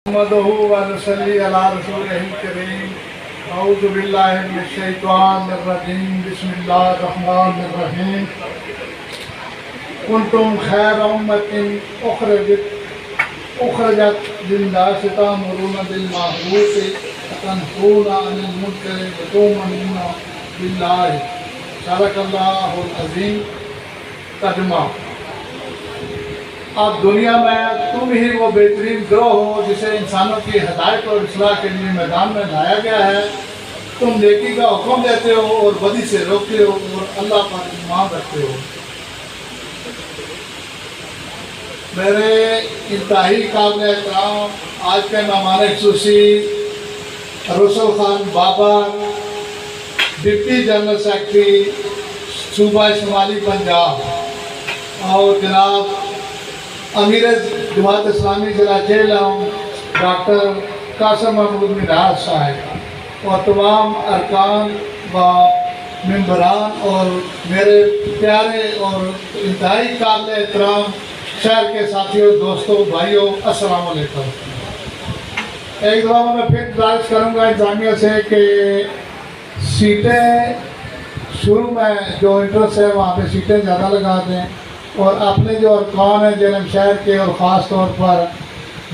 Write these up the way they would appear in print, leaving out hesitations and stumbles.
نحمده ونصلي على رسوله الكريم اعوذ بالله من الشيطان الرجيم بسم الله الرحمن الرحيم كنتم خير أمة أخرجت للناس تأمرون بالمعروف وتنهون عن المنكر وتؤمنون بالله صدق الله العظيم ترجمہ اب دنیا میں تم ہی وہ بہترین گروہ ہو جسے انسانوں کی ہدایت اور اصلاح کے لیے میدان میں لایا گیا ہے۔ تم نیکی کا حکم دیتے ہو اور بدی سے روکتے ہو اور اللہ پر ایمان رکھتے ہو۔ میرے انتہائی قابل احترام آج کے مہمان خصوصی رسول Khan Babar, deputy general secretary صوبہ شمالی پنجاب، اور جناب امیر جماعت اسلامی ضلع جہلم ڈاکٹر قاسم محمود منہاج صاحب، اور تمام ارکان و ممبران اور میرے پیارے اور انتہائی قابل احترام شہر کے ساتھیوں، دوستوں، بھائیوں، السلام علیکم۔ ایک دفعہ میں پھر گزارش کروں گا انتظامیہ سے کہ سیٹیں شروع میں جو انٹرسٹ ہے وہاں پہ سیٹیں زیادہ لگا دیں، اور اپنے جو ارکان ہیں جہلم شہر کے اور خاص طور پر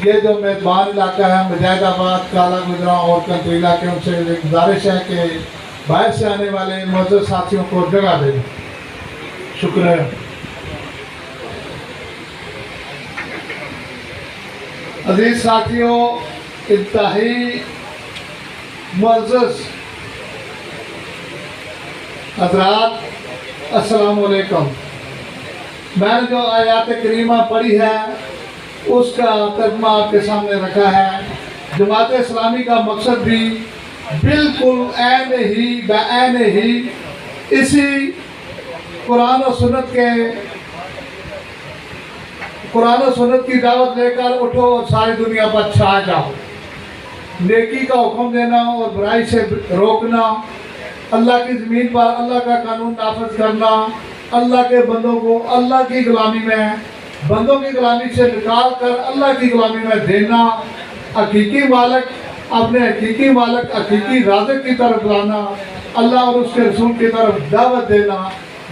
یہ جو میدان علاقہ ہے مجاہد آباد، کالا گجراں اور کنٹری علاقے، ان سے گزارش ہے کہ باہر سے آنے والے معزز ساتھیوں کو جگہ دیں۔ شکریہ۔ عزیز ساتھیوں، انتہائی معزز حضرات، السلام علیکم۔ میں نے جو آیات کریمہ پڑھی ہے اس کا ترجمہ آپ کے سامنے رکھا ہے۔ جماعت اسلامی کا مقصد بھی بالکل بعین ہی اسی قرآن و سنت کی دعوت لے کر اٹھو اور ساری دنیا پر چھا جاؤ، نیکی کا حکم دینا اور برائی سے روکنا، اللہ کی زمین پر اللہ کا قانون نافذ کرنا، اللہ کے بندوں کو اللہ کی غلامی میں، بندوں کی غلامی سے نکال کر اللہ کی غلامی میں دینا، حقیقی مالک اپنے حقیقی مالک حقیقی رازق کی طرف لانا، اللہ اور اس کے رسول کی طرف دعوت دینا،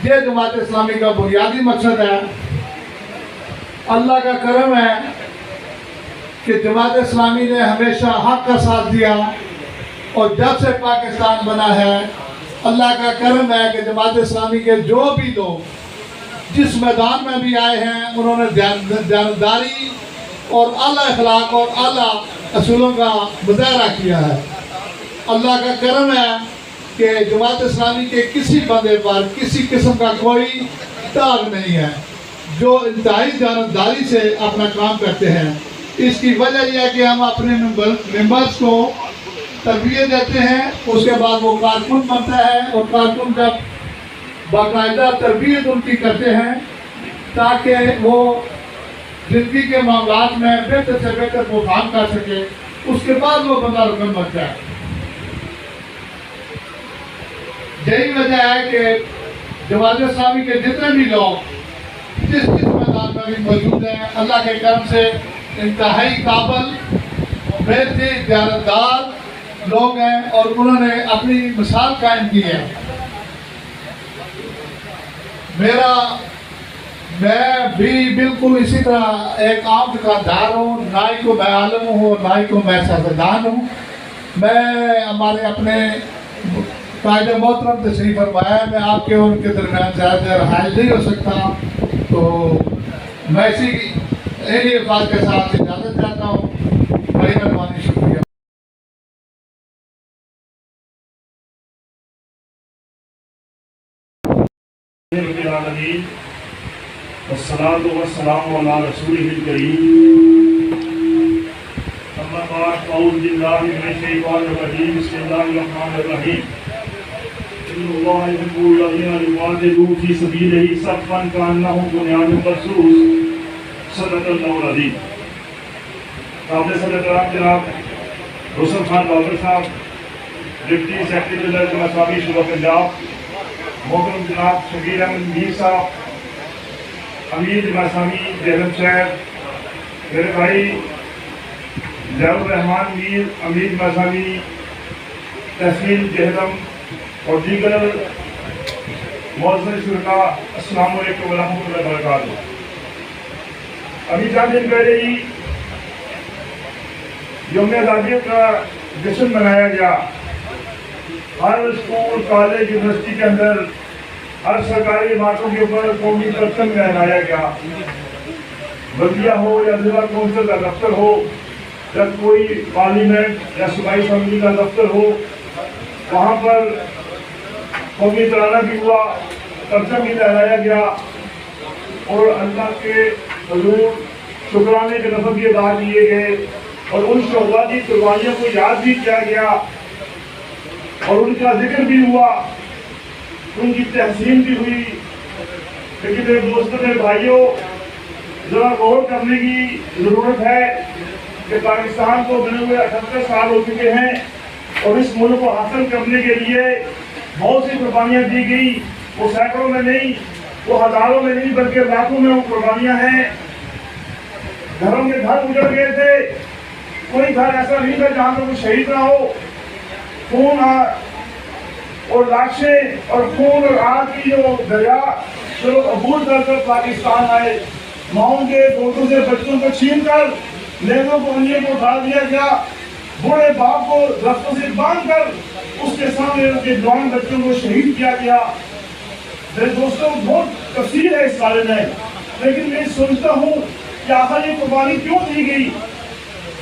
یہ جماعت اسلامی کا بنیادی مقصد ہے۔ اللہ کا کرم ہے کہ جماعت اسلامی نے ہمیشہ حق کا ساتھ دیا، اور جب سے پاکستان بنا ہے اللہ کا کرم ہے کہ جماعت اسلامی کے جو بھی لوگ جس میدان میں بھی آئے ہیں انہوں نے دیانتداری اور اعلیٰ اخلاق اور اعلیٰ اصولوں کا مظاہرہ کیا ہے۔ اللہ کا کرم ہے کہ جماعت اسلامی کے کسی بندے پر کسی قسم کا کوئی داغ نہیں ہے، جو انتہائی دیانتداری سے اپنا کام کرتے ہیں۔ اس کی وجہ یہ ہے کہ ہم اپنے ممبرز کو تربیت دیتے ہیں، اس کے بعد وہ کارکن بنتا ہے، اور کارکن جب باقاعدہ تربیت ان کی کرتے ہیں تاکہ وہ زندگی کے معاملات میں بہتر سے بہتر وہ کام کر سکے، اس کے بعد وہ بندہ رکن بنتا ہے۔ یہی وجہ ہے کہ جماعت اسلامی کے جتنے بھی لوگ جس میدان میں بھی موجود ہیں اللہ کے کرم سے انتہائی قابل، بہترین دیانتدار لوگ ہیں، اور انہوں نے اپنی مثال قائم کی ہے۔ میں بھی بالکل اسی طرح ایک عام دکاندار ہوں، نہ ہی کو میں عالم ہوں اور نہ ہی کو میں سیاستدان ہوں۔ میں ہمارے اپنے قائد محترم تشریف فرمایا ہے، میں آپ کے ان کے درمیان زیادہ حائل نہیں ہو سکتا، تو میں انہی الفاظ کے ساتھ اجازت چاہتا ہوں۔ بڑی مہربانی، شکریہ۔ والصلاة والسلام على رسوله الكريم أما بعد أعوذ بالله من الشيطان الرجيم بسم الله الرحمن الرحيم إن الله يحب الذين يقاتلون في سبيله صفا كأنهم بنيان مرصوص صدق الله العظيم۔ قابل صدر جناب رسول خان بابر صاحب، deputy secretary general Jamaat Islami صوبہ پنجاب، محترم جناب شبیر احمد میر صاحب، امیر جماعت اسلامی جہلم شہر، میرے بھائی ضیاء الرحمان میر امیر مذہبی تحصیل جہلم اور دیگر معزز شرکاء، السلام علیکم ورحمۃ اللہ وبرکاتہ۔ ابھی چند دن پہلے ہی یوم آزادی کا جشن منایا گیا۔ ہر اسکول، کالج، یونیورسٹی کے اندر، ہر سرکاری عمارتوں کے اوپر قومی پرچم لہرایا گیا۔ بلدیہ ہو یا ضلع کونسل کا دفتر ہو یا کوئی پارلیمنٹ یا صوبائی اسمبلی کا دفتر ہو، وہاں پر قومی ترانہ بھی ہوا، پرچم بھی لہرایا گیا اور اللہ کے حضور شکرانے کے لفظ بھی ادا کیے گئے اور ان شہداء کی قربانیوں کو یاد بھی کیا گیا اور ان کا ذکر بھی ہوا، ان کی تحسین بھی ہوئی۔ لیکن میرے دوستوں، میرے بھائیوں، ذرا غور کرنے کی ضرورت ہے کہ پاکستان کو بنے ہوئے 78 سال ہو چکے ہیں اور اس ملک کو حاصل کرنے کے لیے بہت سی قربانیاں دی گئی۔ وہ سینکڑوں میں نہیں، وہ ہزاروں میں نہیں، بلکہ لاکھوں میں وہ قربانیاں ہیں۔ گھروں کے گھر اجڑ گئے تھے، کوئی گھر ایسا نہیں تھا جہاں پر کوئی شہید نہ ہو۔ خون اور لاشیں اور خون اور آگ کی جو دریا جو عبور کر کر پاکستان آئے، ماؤں کے گودوں سے بچوں کو چھین کر لیگوں کو انجے کو ڈال دیا گیا، بوڑھے باپ کو درختوں سے باندھ کر اس کے سامنے ان کے جوان بچوں کو شہید کیا گیا۔ میرے دوستوں، بہت تفصیل ہے اس بارے میں، لیکن میں سوچتا ہوں کہ آخر یہ قربانی کیوں دی گئی؟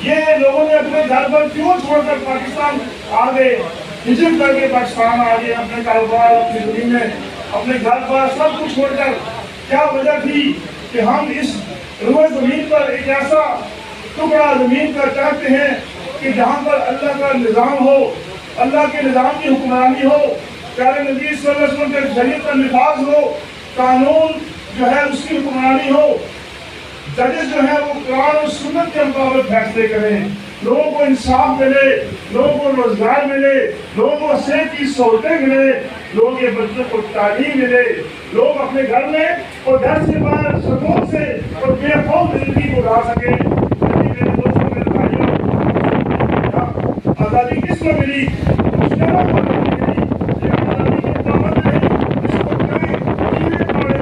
یہ لوگوں نے اپنے گھر پر کیوں چھوڑ کر پاکستان آ گئے، ہجرت کر کے پاکستان آ گئے، اپنے کاروبار، اپنی زمینیں، اپنے گھر پر سب کچھ چھوڑ کر؟ کیا وجہ تھی کہ ہم اس روئے زمین پر ایک ایسا ٹکڑا زمین کا چاہتے ہیں کہ جہاں پر اللہ کا نظام ہو، اللہ کے نظام کی حکمرانی ہو، پیارے نبی صلی اللہ علیہ وسلم کے شریعت کا نفاذ ہو، قانون جو ہے اس کی حکمرانی ہو، ججز جو ہے وہ قرآن اور سنت کے مطابق فیصلے کریں، لوگوں کو انصاف ملے، لوگوں کو روزگار ملے، لوگوں کو صحت کی سہولتیں ملے، لوگوں کے بچوں کو تعلیم ملے، لوگ اپنے گھر میں اور گھر سے باہر سکون سے اور بے خوف زندگی گزار سکیں۔ میرے دوستوں، میرے بھائیوں، آزادی کس کو ملی؟ مسلمانوں کو ملی۔ یہ آزادی کی دعوت ہے، اس کو کریں، کیڑے پڑے،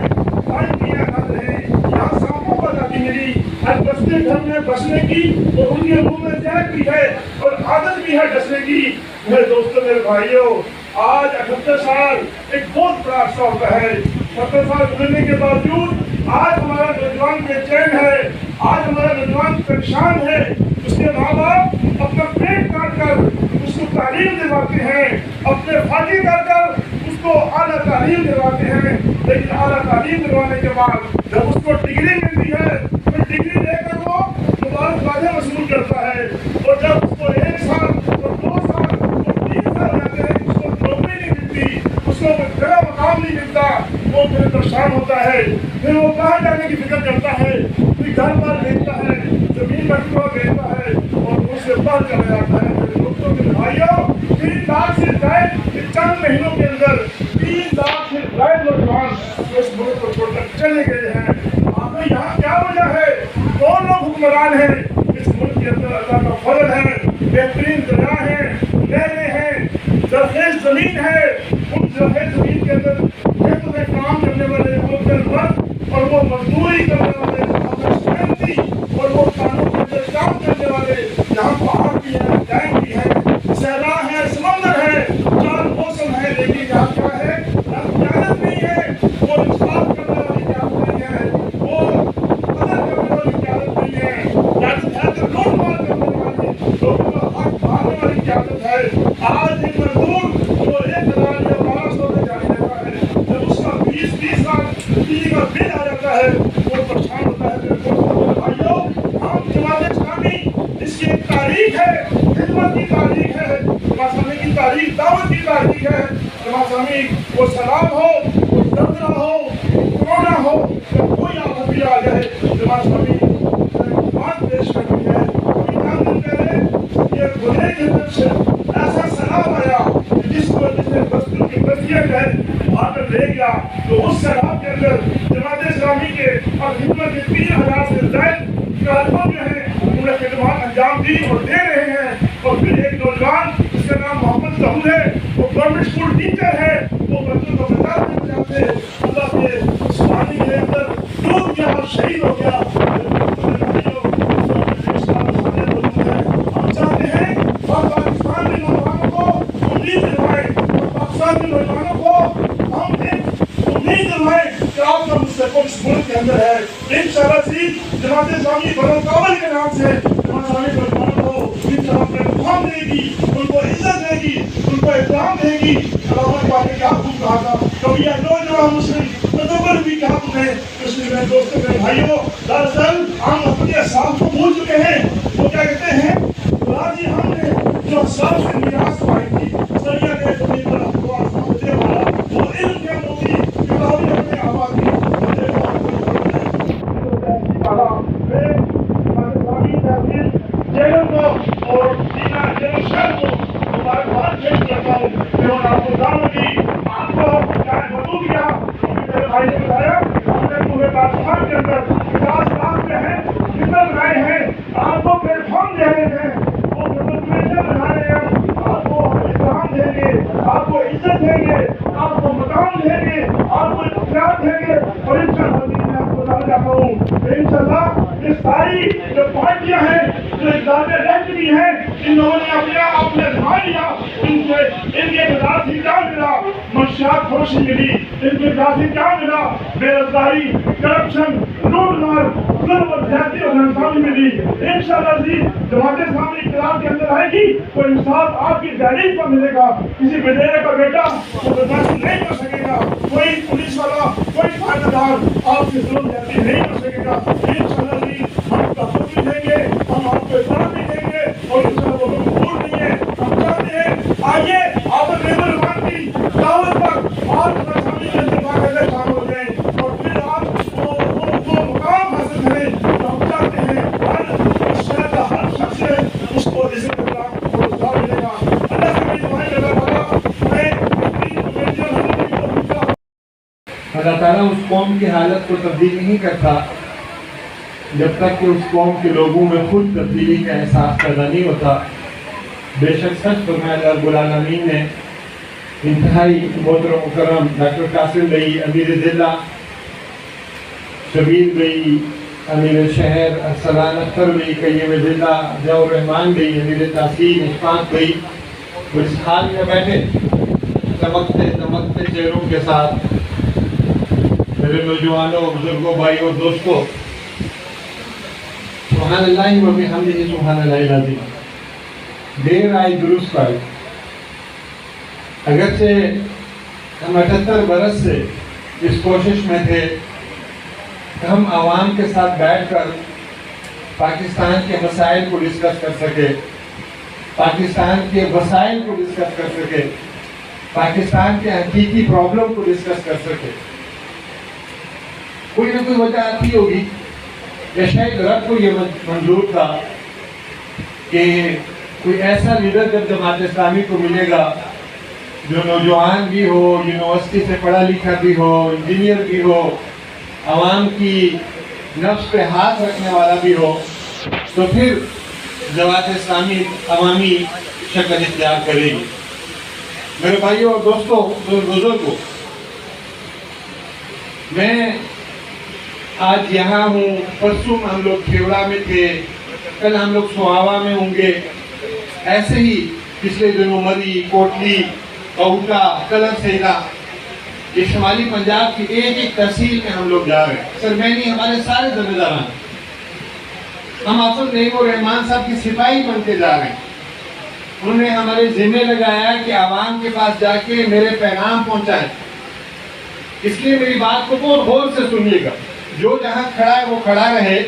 کھائیں پیا کھا رہے، یہاں سانپوں کو آزادی ملی، ہر بستے گھر میں بسنے کی اور ان کے منہ میں زہر بھی ہے اور عادت بھی ہے ڈسنے کی۔ میرے دوستوں، میرے بھائیوں، آج 78 سال ایک بہت بڑا عرصہ ہوتا ہے۔ 70 سال گزرنے کے باوجود آج ہمارا نوجوان بے چین ہے، آج ہمارا نوجوان پریشان ہے۔ اس کے ماں باپ اپنا پیٹ کاٹ کر اس کو تعلیم دلواتے ہیں، اپنے فاقے کر کر اس کو اعلیٰ تعلیم دلواتے ہیں، لیکن اعلیٰ تعلیم دلوانے کے بعد جب اس کو ڈگری ملتی ہے تو ڈگری لے کر وہ مبارکبادیں وصول کرتا ہے، اور جب اس کو 1 سال اور 2 سال اور 3 سال جاتے ہیں اس کو نوکری نہیں ملتی، اس کو جگہ مقام نہیں ملتا، وہ پھر پریشان ہوتا ہے، پھر وہ کہاں جانے کی فکر کرتا ہے، پھر گھر پر بیچتا ہے، زمین کا ٹکڑا بیچتا ہے اور اس سے باہر چلا جاتا ہے۔ میرے دوستوں، میرے بھائیوں، 3 لاکھ سے زائد چند مہینوں کے اندر 3 لاکھ سے زائد نوجوان اس ملک کو چھوڑ کر چلے گئے ہیں۔ آخر یہاں کیا وجہ ہے؟ کون لوگ حکمران ہیں اس ملک کے اندر؟ اللہ کا فضل ہے، بہترین دریا ہیں، نہریں ہیں، زرخیز زمین ہے، ان زرخیز زمین کے اندر کھیتوں میں کام کرنے والے مرد اور وہ مزدوری کرنے والے محنتی اور وہ قانون کے اندر کام کرنے والے، یہاں پہاڑ بھی ہیں، ڈیم بھی ہیں، صحرا ہے، سمندر ہے، 4 موسم ہے، لیکن یہاں کیا ہے؟ قیادت نہیں ہے، وہ انصاف کرنے والی قیادت نہیں ہے، وہ قدر کرنے والی قیادت نہیں ہے، قیادت ہے تو لوٹ مار کرنے والی، لوگوں کا حق مارنے والی قیادت ہے۔ آج ایک مزدور جو 1000 یا 1200 میں جاری رہتا ہے، جب اس کا 20 سال بجلی کا بل آ جاتا ہے وہ پریشان ہوتا ہے۔ میرے دوستوں، میرے بھائیوں، ہم جماعت اسلامی اس کی ایک تاریخ ہے، خدمت کی تاریخ ہے، جماعت اسلامی کی تاریخ دعوت کی تاریخ ہے۔ جماعت اسلامی وہ سلام ہو، وہ زلزلہ ہو، وہ کورونا ہو، یا کوئی آفت بھی آ جائے، جماعت اسلامی بات پیش کرتی ہے۔ ابھی چند دن پہلے یہ گھنے کے اندر سے ایسا سیلاب آیا جس نے بستیوں کی بستیاں جو ہے وہاں پر لے گیا، تو اس سیلاب کے اندر جماعت اسلامی کے اور خدمت کے 3000 سے زائد کارکن جو ہیں انہوں نے خدمات انجام دی اور دے رہے ہیں. اور پھر ایک نوجوان جس کا نام محمد ظہور ہے, وہ گورنمنٹ اسکول ٹیچر ہے, وہ بچوں کو بچاتے بچاتے اللہ کے اس پانی کے اندر ڈوب گیا اور شہید ہو گیا. ہم چاہتے ہیں اور پاکستان کے نوجوانوں کو امید دلوائیں, اور پاکستان کے نوجوانوں کو ہم امید دلوائیں کہ آپ کا مستقبل اس ملک کے اندر ہے. انشاءاللہ عزیز جماعت اسلامی بنوقابل کے نام سے جماعت اسلامی نوجوانوں کو انشاءاللہ پلیٹفارم دے گی, ان کو عزت دے گی, ان کو احترام دے گی. علامہ اقبال نے کیا خوب کہا تھا, کبھی نوجوان مسلم تدبر بھی کیا تمہیں. اس لیے میرے دوستوں میرے بھائیوں, دراصل ہم اپنے اسلاف کو بھول چکے ہیں. وہ کیا کہتے ہیں, راضی ہم نے جو اسلاف سے میراث پائی تھی, سریا نے زمین پر اخبار دے والا وہ علم کے موتی کتابی اپنے آبادی جیلوں کو اور دینا جیل شہر کو مبارکباد پیش کرتا ہوں. انہوں نے آپ کو دعوت دی, آپ کو چاہے بدو کیا, میرے بھائی نے بتایا ہم نے پورے پاکستان کے اندر 50 لاکھ جو ہیں کتنے بنائے ہیں, آپ کو پلیٹ فارم دے رہے ہیں, وہ پروفیشن بنا رہے ہیں, آپ کو احترام دیں گے, آپ کو عزت دیں گے, آپ کو مقام دیں گے, آپ کو اختیار دیں گے. اور انشاءاللہ میں آپ کو بتا چاہتا ہوں انشاءاللہ یہ ساری جو پارٹیاں ہیں جو اقدام میں رہ چکی ہیں, ان لوگوں نے اپنے دھا لیا, ان کے اقدار سے کیا ملا, منشیات فروشی ملی, ان کے اقدار سے کیا ملا, بے روزگاری, کرپشن, لوٹ مار, ظلم اور زیادتی اور ناکامی ملی. انشاءاللہ عزیز جماعت اسلامی اقتدار کے اندر آئے گی تو انصاف آپ کی دہلیز پر ملے گا. کسی بدیرے کا بیٹا وہ برداشت نہیں کر سکے گا, کوئی پولیس والا, کوئی فائدہ دار آپ کی ظلم زیادتی نہیں کر سکے گا. انشاءاللہ عزیز ہم تحفظ بھی دیں گے, ہم آپ کو احترام بھی دیں گے, اور اس طرح وہ لوگ بھول نہیں ہے. ہم چاہتے ہیں آئیے آپ لیبر مان کی دعوت پر آپ سامنے کے اتفاق سے شامل ہو جائیں, اور پھر آپ وہ مقام حاصل کریں. ہم چاہتے ہیں ہر شہر کا ہر شخص ہے اس کو عزت احترام اور روزگار ملے گا. اللہ سے میری دعائیں اللہ تعالیٰ اس قوم کی حالت کو تبدیل نہیں کرتا جب تک کہ اس قوم کے لوگوں میں خود تبدیلی کا احساس پیدا نہیں ہوتا. بے شک سچ فرمایا اللہ رب العالمین نے انتہائی محترم مکرم ڈاکٹر قاسم بھائی, امیر ضلع شبیر بھائی, امیر شہر ارسلان اختر بھائی, قیم ضلع ضیاء الرحمان بھائی, امیر تحصیل اشفاق بھائی, وہ اس حال میں بیٹھے چمکتے چمکتے چہروں کے ساتھ. میرے نوجوانوں, بزرگوں, بھائیوں, دوستوں, سبحان اللہ و بحمدہ سبحان اللہ العظیم. دیر آئی درست پائی. اگرچہ ہم 78 برس سے اس کوشش میں تھے کہ ہم عوام کے ساتھ بیٹھ کر پاکستان کے مسائل کو ڈسکس کر سکے, پاکستان کے وسائل کو ڈسکس کر سکے, پاکستان کے حقیقی پرابلم کو ڈسکس کر سکے. کوئی نہ کوئی وجہ آتی ہوگی, یا شاید رب کو یہ منظور تھا کہ کوئی ایسا لیڈر جب جماعت اسلامی کو ملے گا جو نوجوان بھی ہو, یونیورسٹی سے پڑھا لکھا بھی ہو, انجینئر بھی ہو, عوام کی نفس پہ ہاتھ رکھنے والا بھی ہو, تو پھر جماعت اسلامی عوامی شکل اختیار کرے گی. میرے بھائیوں اور دوستوں, بزرگوں, میں آج یہاں ہوں, پرسوں ہم لوگ کھیوڑا میں تھے, کل ہم لوگ سواوا میں ہوں گے, ایسے ہی پچھلے دنوں مری, کوٹلی, کوٹا, کلر سیرا, یہ شمالی پنجاب کی ایک ایک تحصیل میں ہم لوگ جا رہے ہیں. سر میں نہیں, ہمارے سارے ذمہ داران, ہم افضل نعیم الرحمان صاحب کی سپاہی بن کے جا رہے ہیں. انہوں نے ہمارے ذمہ لگایا کہ عوام کے پاس جا کے میرے پیغام پہنچائیں. اس لیے میری بات کو بہت غور سے سنیے گا, جو جہاں کھڑا ہے وہ کھڑا رہے.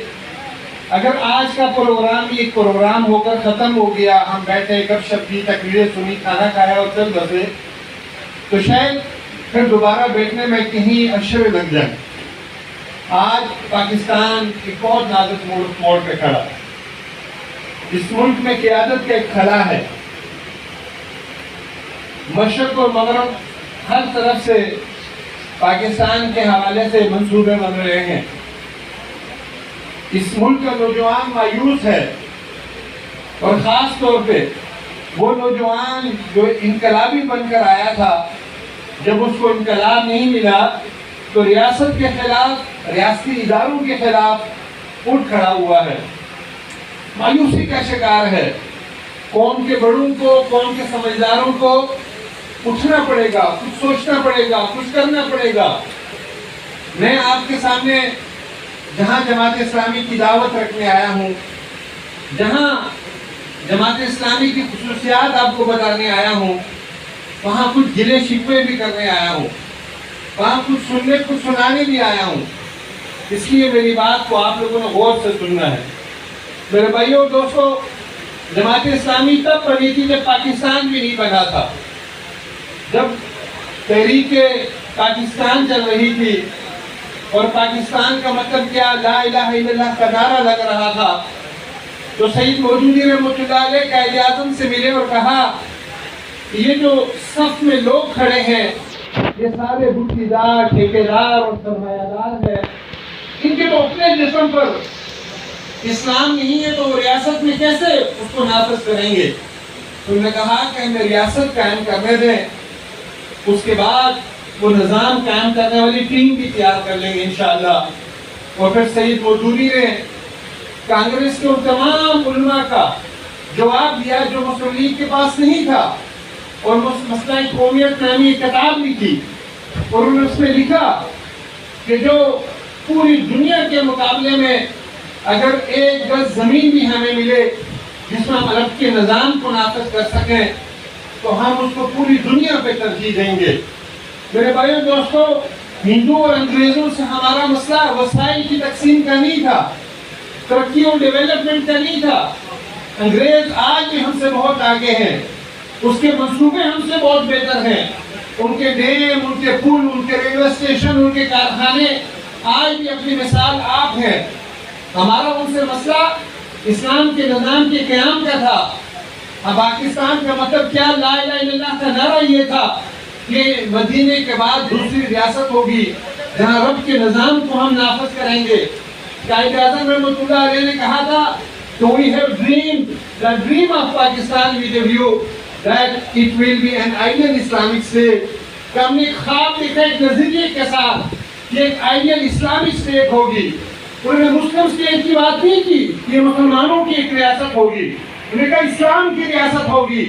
اگر آج کا پروگرام ایک پروگرام ہو کر ختم ہو گیا, ہم بیٹھے گپ شپ کی, تقریریں سنی, کھانا کھایا اور چل بسے, تو شاید پھر دوبارہ بیٹھنے میں کہیں اشرے لگ جائیں. آج پاکستان ایک بہت نازک موڑ پہ کھڑا ہے. اس ملک میں قیادت کا ایک خلا ہے. مشرق اور مغرب ہر طرف سے پاکستان کے حوالے سے منصوبے بن رہے ہیں. اس ملک کا نوجوان مایوس ہے. اور خاص طور پہ وہ نوجوان جو انقلابی بن کر آیا تھا، جب اس کو انقلاب نہیں ملا تو ریاست کے خلاف، ریاستی اداروں کے خلاف اٹھ کھڑا ہوا ہے، مایوسی کا شکار ہے۔ قوم کے بڑوں کو، قوم کے سمجھداروں کو اٹھنا پڑے گا، کچھ سوچنا پڑے گا، کچھ کرنا پڑے گا۔ میں آپ کے سامنے جہاں جماعت اسلامی کی دعوت رکھنے آیا ہوں، جہاں جماعت اسلامی کی خصوصیات آپ کو بتانے آیا ہوں، وہاں کچھ گلے شکوے بھی کرنے آیا ہوں، وہاں کچھ سننے، کچھ سنانے بھی آیا ہوں۔ اس لیے میری بات کو آپ لوگوں نے غور سے سننا ہے۔ میرے بھائیوں اور دوستو، جماعت اسلامی تب بنی تھی جب پاکستان بھی نہیں بنا تھا، جب تحریک پاکستان چل رہی تھی اور پاکستان کا مطلب کیا، لا الہ الا اللہ کا نعرہ لگ رہا تھا، تو سید مودودی رحمۃ اللہ علیہ قائد اعظم سے ملے اور کہا یہ جو صف میں لوگ کھڑے ہیں یہ سارے بھٹیدار، ٹھیکیدار اور سرمایہ دار ہیں، ان کے تو اپنے جسم پر اسلام نہیں ہے تو وہ ریاست میں کیسے اس کو نافذ کریں گے؟ تو انہوں نے کہا کہ ہمیں ریاست قائم کرنے دیں، اس کے بعد وہ نظام قائم کرنے والی ٹیم بھی تیار کر لیں گے انشاءاللہ۔ اور پھر سید مودودی نے کانگریس کے ان تمام علماء کا جواب دیا جو مسلم لیگ کے پاس نہیں تھا، اور مسئلہ قومیت نامی ایک کتاب لکھی، اور انہوں نے اس میں لکھا کہ جو پوری دنیا کے مقابلے میں اگر ایک گز زمین بھی ہمیں ملے جس میں ہم عرب کے نظام کو نافذ کر سکیں تو ہم اس کو پوری دنیا پہ ترجیح دیں گے۔ میرے بھائیوں دوستو، ہندو اور انگریزوں سے ہمارا مسئلہ وسائل کی تقسیم کا نہیں تھا، ترقی اور ڈیولپمنٹ کا نہیں تھا۔ انگریز آج بھی ہم سے بہت آگے ہیں، اس کے منصوبے ہم سے بہت بہتر ہیں، ان کے ڈیم، ان کے پل، ان کے ریلوے اسٹیشن، ان کے کارخانے آج بھی اپنی مثال آپ ہیں۔ ہمارا ان سے مسئلہ اسلام کے نظام کے قیام کا تھا۔ اب پاکستان کا مطلب کیا، لا الہ الا اللہ کا نعرہ یہ تھا کہ مدینے کے بعد دوسری ریاست ہوگی جہاں رب کے نظام کو ہم نافذ کریں گے۔ قائد اعظم رحمۃ اللہ علیہ نے کہا تھا کہ we have dreamed the dream of Pakistan with a view that it will be an ideal Islamic state، کہ ہم نے خواب دیکھا ایک نظریے کے ساتھ کہ ایک آئیڈیل اسلامک اسٹیٹ ہوگی۔ انہوں نے مسلم اسٹیٹ کی بات نہیں کی، یہ مسلمانوں کی ایک ریاست ہوگی، انہوں نے کہا اسلام کی ریاست ہوگی،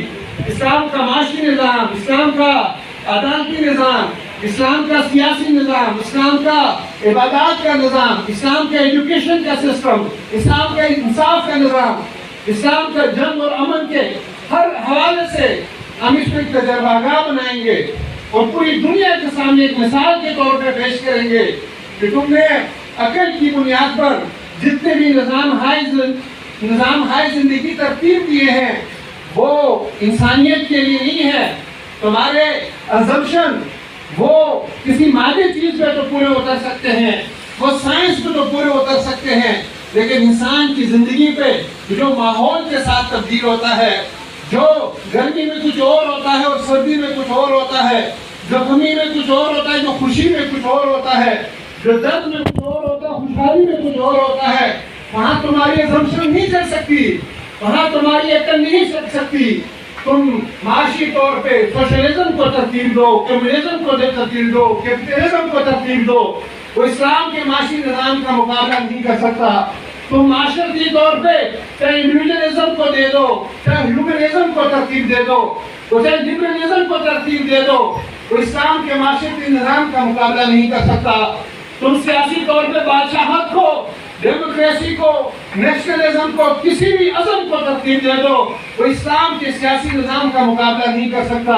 اسلام کا معاشی نظام، اسلام کا عدالتی نظام، اسلام کا سیاسی نظام، اسلام کا عبادات کا نظام، اسلام کا ایجوکیشن کا سسٹم، اسلام کا انصاف کا نظام، اسلام کا جنگ اور امن کے ہر حوالے سے ہم اس کو ایک تجربہ گاہ بنائیں گے اور پوری دنیا کے سامنے ایک مثال کے طور پہ پیش کریں گے کہ تم نے عقل کی بنیاد پر جتنے بھی نظام ہائی زندگی ترتیب دیے ہیں وہ انسانیت کے لیے نہیں ہے۔ تمہارے assumption وہ کسی مادی چیز پہ تو پورے اتر سکتے ہیں، وہ سائنس پہ تو پورے اتر سکتے ہیں، لیکن انسان کی زندگی پہ جو ماحول کے ساتھ تبدیل ہوتا ہے، جو گرمی میں کچھ اور ہوتا ہے اور سردی میں کچھ اور ہوتا ہے، جو غمی میں کچھ اور ہوتا ہے، جو خوشی میں کچھ اور ہوتا ہے، جو درد میں کچھ اور ہوتا ہے، خوشحالی میں کچھ اور ہوتا ہے، وہاں تمہاری assumption نہیں چل سکتی، وہاں تمہاری عقل نہیں چل سکتی۔ تم معاشی طور پہ سوشلزم کو ترتیب دو، کمیونزم کو ترتیب دو، کیپٹلزم کو ترتیب دو، وہ اسلام کے معاشی نظام کا مقابلہ نہیں کر سکتا۔ تم معاشرتی طور پہ چاہے انڈیویجلزم کو دے دو، چاہے ہیومنزم کو ترتیب دے دو، چاہے لبرلزم کو ترتیب دے دو، وہ اسلام کے معاشرتی نظام کا مقابلہ نہیں کر سکتا۔ تم سیاسی طور پہ بادشاہت کو، ڈیموکریسی کو، نیشنلزم کو، کسی بھی عزم کو ترتیب دے دو، وہ اسلام کے سیاسی نظام کا مقابلہ نہیں کر سکتا۔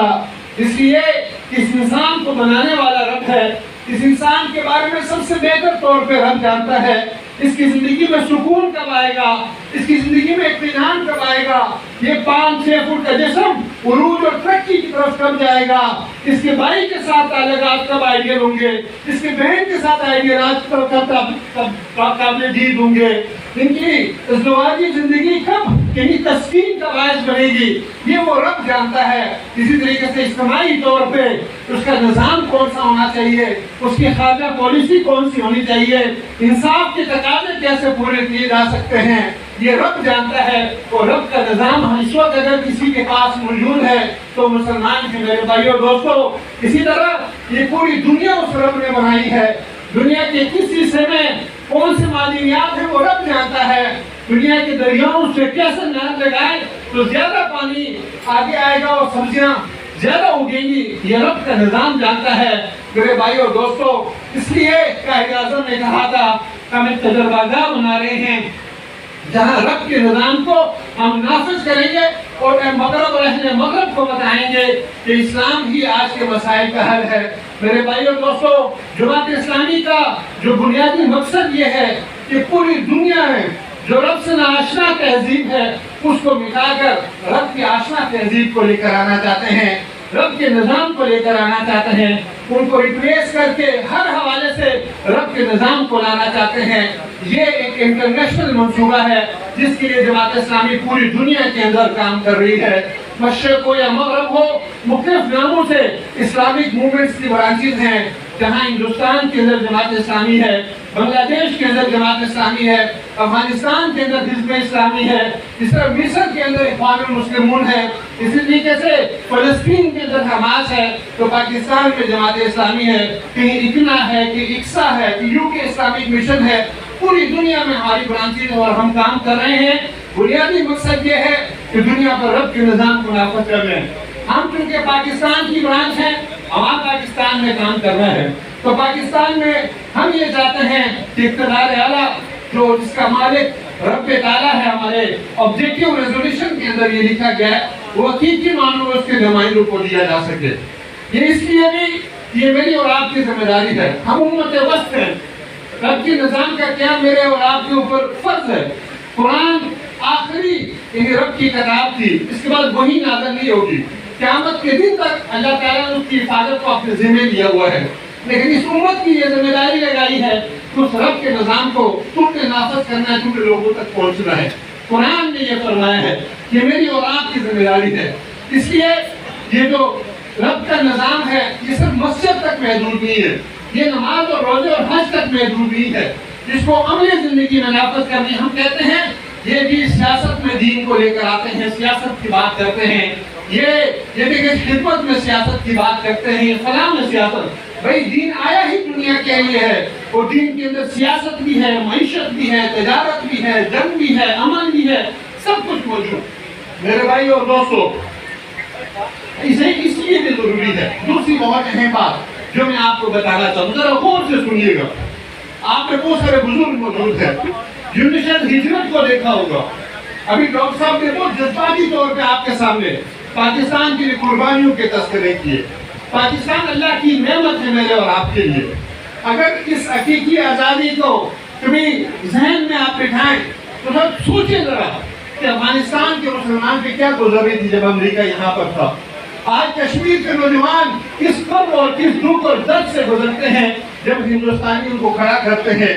اس لیے اس نظام کو بنانے والا رب ہے، اس انسان کے بارے میں سب سے بہتر طور پہ رب جانتا ہے اس کی زندگی میں سکون کب آئے گا، اس کی زندگی میں اطمینان کب آئے گا، یہ 5-6 فٹ کا جسم عروج اور ترقی کی طرف کب جائے گا، اس کے بھائی کے ساتھ تعلقات کب آئیڈیل ہوں گے، اس کے بہن کے ساتھ آئیڈیالات کب قابل دید ہوں گے، ان کی ازدواجی زندگی کب کہیں تسکین کا باعث بنے گی، یہ وہ رب جانتا ہے۔ اسی طریقے سے اجتماعی طور پہ اس کا نظام کون سا ہونا چاہیے، اس کی خارجہ پالیسی کون سی ہونی چاہیے، انصاف کے تقاضے کیسے پورے کیے جا سکتے ہیں، یہ رب جانتا ہے، اور رب کا نظام اس وقت اگر کسی کے پاس موجود ہے تو مسلمان کے میرے بھائیو اور دوستو، اسی طرح یہ پوری دنیا اس رب نے بنائی ہے۔ دنیا کے کس حصے میں کون سے معدنیات ہیں وہ رب جانتا ہے۔ دنیا کے دریاؤں سے کیسے نہر لگائے تو زیادہ پانی آگے آئے گا اور سبزیاں زیادہ اگیں گی، یہ رب کا نظام جانتا ہے میرے بھائی اور دوستو۔ اس لیے قائد اعظم نے کہا تھا ہم ایک تجربہ گاہ بنا رہے ہیں جہاں رب کے نظام کو ہم نافذ کریں گے اور مغرب اور اہل مغرب کو بتائیں گے کہ اسلام ہی آج کے مسائل کا حل ہے۔ میرے بھائی اور دوستو، جماعت اسلامی کا جو بنیادی مقصد یہ ہے کہ پوری دنیا میں جو رب سے ناآشنا تہذیب ہے اس کو مٹا کر رب کی آشنا تہذیب کو لے کر آنا چاہتے ہیں، رب کے نظام کو لے کر آنا چاہتے ہیں، ان کو ریپلیس کر کے ہر حوالے سے رب کے نظام کو لانا چاہتے ہیں۔ یہ ایک انٹرنیشنل منصوبہ ہے جس کے لیے جماعت اسلامی پوری دنیا کے اندر کام کر رہی ہے۔ مشرق ہو یا مغرب ہو، مختلف ناموں سے اسلامک موومنٹس کی برانچز ہیں، جہاں ہندوستان کے اندر جماعت اسلامی ہے، بنگلہ دیش کے اندر جماعت اسلامی ہے، افغانستان کے اندر حزب اسلامی ہے، اس طرح مصر کے اندر اخوان المسلمون ہے، اسی طریقے سے فلسطین کے اندر حماس ہے، تو پاکستان میں جماعت اسلامی ہے، کہیں اکنا ہے، کہیں اکسا ہے، کہ یو کے اسلامک مشن ہے۔ پوری دنیا میں ہماری برانچیں اور ہم کام کر رہے ہیں۔ بنیادی مقصد یہ ہے کہ دنیا پر رب کے نظام کو نافذ کر لیں۔ ہم چونکہ پاکستان کی برانچ ہیں، ہم پاکستان میں کام کر رہے ہیں، تو پاکستان میں ہم یہ چاہتے ہیں کہ اقتدار اعلیٰ جو جس کا مالک رب تعالیٰ ہے، ہمارے آبجیکٹیو ریزولوشن کے اندر یہ لکھا گیا ہے، وہ حقیقی معنوں میں اس کے نمائندوں کو دیا جا سکے۔ یہ اس لیے بھی یہ میری اور آپ کی ذمہ داری ہے، ہم امت وسط ہیں، رب کے نظام کا قیام میرے اور آپ کے اوپر فرض ہے۔ قرآن آخری رب کی کتاب تھی، اس کے بعد وہی نازل نہیں ہوگی، قیامت کے دن تک اللہ تعالیٰ نے اس کی حفاظت کو اپنے ذمہ لیا ہوا ہے، لیکن اس امت کی یہ ذمہ داری لگائی ہے کہ اس رب کے نظام کو تم نے نافذ کرنا ہے، تم نے لوگوں تک پہنچنا ہے۔ قرآن نے یہ فرمایا ہے کہ میری اور آپ کی ذمہ داری ہے۔ اس لیے یہ جو رب کا نظام ہے یہ صرف مسجد تک محدود نہیں ہے، یہ نماز اور روزے اور حج تک محدود نہیں ہے، جس کو عملی زندگی میں نافذ کرنی۔ ہم کہتے ہیں یہ بھی سیاست میں دین کو لے کر آتے ہیں، سیاست کی بات کرتے ہیں، یہ دیکھیں خدمت میں سیاست کی بات کرتے ہیں، فلاں میں سیاست۔ بھائی دین آیا ہی دنیا کے لیے ہے، اور دین کے اندر سیاست بھی ہے، معیشت بھی ہے، تجارت بھی ہے، جنگ بھی ہے، امن بھی ہے، سب کچھ موجود۔ میرے بھائی اور دوستو، اسے اس لیے بھی ضروری ہے۔ دوسری بہت اہم بات جو میں آپ کو بتانا چاہوں، ذرا غور سے سنیے گا، آپ میں بہت سارے بزرگ موجود ہیں جنہوں نے شاید ہجرت کو دیکھا ہوگا۔ ابھی ڈاکٹر صاحب نے بہت جذباتی طور پہ آپ کے سامنے پاکستان کی قربانیوں کے تذکرے کیے۔ پاکستان اللہ کی نعمت ہے میرے اور آپ کے لیے۔ اگر اس حقیقی آزادی کو کبھی ذہن میں آپ بٹھائیں تو سب سوچیں ذرا کہ افغانستان کے مسلمان پہ کیا گزری تھی جب امریکہ یہاں پر تھا۔ آج کشمیر کے نوجوان کس غم اور کس دکھ اور درد سے گزرتے ہیں جب ہندوستانی ان کو کھڑا کرتے ہیں۔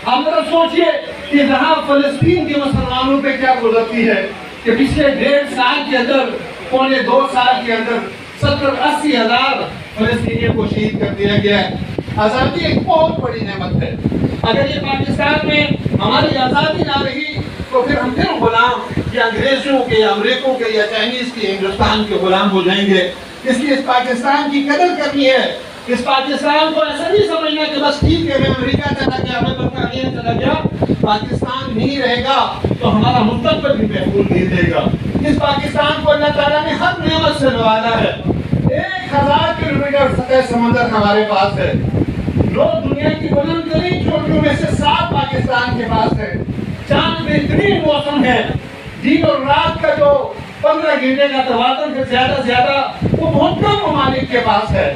آپ ذرا سوچئے کہ جہاں فلسطین کے مسلمانوں پہ کیا گزرتی ہے کہ پچھلے 1.5 سال کے اندر، پونے 2 سال کے اندر 70-80 ہزار فلسطینیوں کو شہید کر دیا گیا ہے۔ آزادی ایک بہت بڑی نعمت ہے۔ اگر یہ پاکستان میں ہماری آزادی نہ رہی تو پھر ہم پھر غلام یا انگریزوں کے یا امریکوں کے یا چائنیز کے ہندوستان کے غلام ہو جائیں گے۔ اس لیے اس پاکستان کی قدر کرنی ہے۔ اس پاکستان کو ایسا نہیں سمجھنا کہ بس ٹھیک ہے میں امریکہ چلا گیا، میں برطانیہ چلا گیا، پاکستان نہیں رہے گا تو ہمارا مستقبل بھی محفوظ نہیں رہے گا۔ اس پاکستان کو اللہ تعالیٰ نے ہر نعمت سے نوازا ہے۔ 1000 کلومیٹر سطح سمندر ہمارے پاس ہے۔ 9 دنیا کی بلند ترین چوٹیوں میں سے 7 پاکستان کے پاس ہے۔ چاند بہترین موسم ہے۔ دن اور رات کا جو 15 گھنٹے کا توازن ہے زیادہ وہ بہت کم ممالک کے پاس ہے۔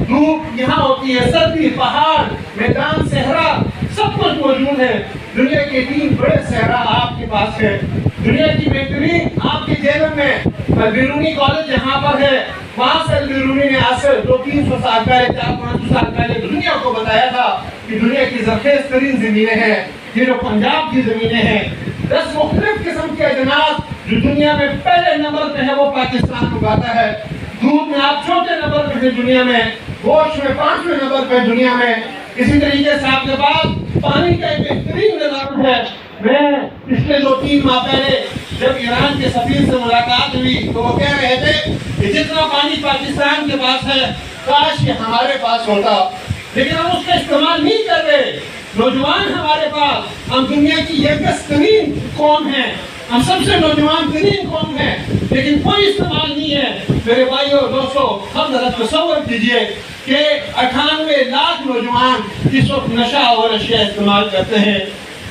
دھوپ یہاں ہوتی ہے، سردی، پہاڑ، میدان، صحرا، سب کچھ موجود ہے۔ دنیا کے 3 بڑے صحرا آپ کے پاس ہے۔ دنیا کی بہترین آپ کے جیلم میں البیرونی کالج یہاں پر ہے، وہاں سے البیرونی نے آج سے 200-300 سال پہلے، 400-500 سال پہلے دنیا کو بتایا تھا کہ دنیا کی زرخیز ترین زمینیں ہیں یہ جو پنجاب کی زمینیں ہیں۔ 10 مختلف قسم کے اجناس جو دنیا میں پہلے نمبر پہ ہے وہ پاکستان اگاتا ہے۔ دودھ میں آپ چوتھے نمبر پہ ہیں دنیا میں، گوشت میں 5ویں نمبر پہ دنیا میں۔ اسی طریقے سے آپ کے پاس پانی کا ایک بہترین نظام ہے۔ میں پچھلے 2-3 ماہ پہلے جب ایران کے سفیر سے ملاقات ہوئی تو وہ کہہ رہے تھے کہ جتنا پانی پاکستان کے پاس ہے کاش کہ ہمارے پاس ہوتا، لیکن ہم اس کا استعمال نہیں کر رہے۔ نوجوان ہمارے پاس، ہم دنیا کی یکس ترین قوم ہیں، ہم سب سے نوجوان ترین قوم ہیں، لیکن کوئی استعمال نہیں ہے۔ میرے بھائیو اور دوستو، ہم ذرا تصور کیجئے کہ 98 لاکھ نوجوان اس وقت نشہ اور اشیاء استعمال کرتے ہیں۔